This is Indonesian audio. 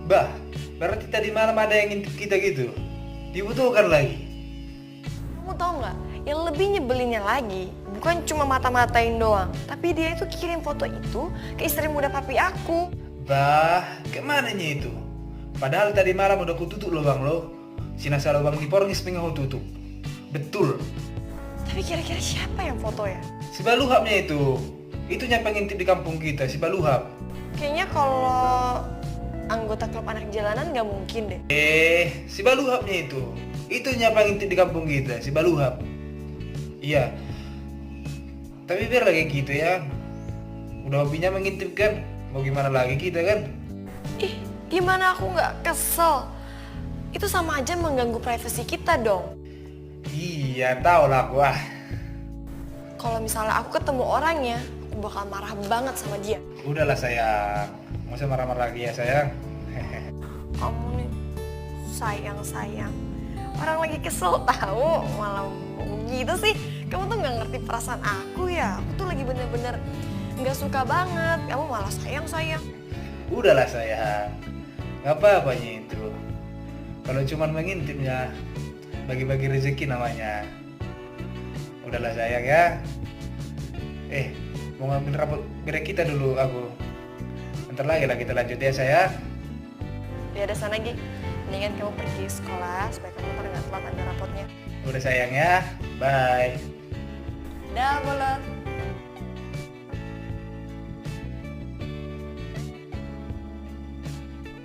Bah, berarti tadi malam ada yang ngintip kita gitu. Dibutuhkan lagi. Kamu tahu nggak? Yang lebih nyebelinnya lagi, bukan cuma mata-matain doang, tapi dia itu kirim foto itu ke istri muda papi aku. Bah, kemananya itu? Padahal tadi malam udah kututup lubang lo. Sinasa lubang di porngis pengen tutup. Betul. Tapi kira-kira siapa yang foto ya? Si Baluhapnya itu. Itu yang pengintip di kampung kita, si Baluhap. Kayaknya kalau anggota klub anak jalanan nggak mungkin deh. Si Baluhapnya itu. Itu yang pengintip di kampung kita, si Baluhap. Iya. Tapi biar lagi gitu ya. Udah hobinya mengintip kan. Mau gimana lagi kita kan? Ih, gimana aku nggak kesel? Itu sama aja mengganggu privasi kita dong. Iya, tau lah aku ah. Kalau misalnya aku ketemu orangnya, aku bakal marah banget sama dia. Udahlah sayang. Nggak usah marah-marah lagi ya sayang. Kamu nih, sayang. Orang lagi kesel tahu, malah gitu sih. Kamu tuh nggak ngerti perasaan aku ya. Aku tuh lagi bener-bener nggak suka banget. Kamu malah sayang. Udahlah sayang. Gak apa-apanya itu. Kalau cuman mengintipnya, bagi-bagi rezeki namanya. Udahlah sayang ya. Mau ngambil rapot break kita dulu aku. Bentar lagi lah kita lanjut ya sayang. Dia ada sana Gi. Mendingan kamu pergi sekolah supaya kamu ntar nggak telat ambil rapotnya. Udah sayang ya. Bye. Dah, bolot.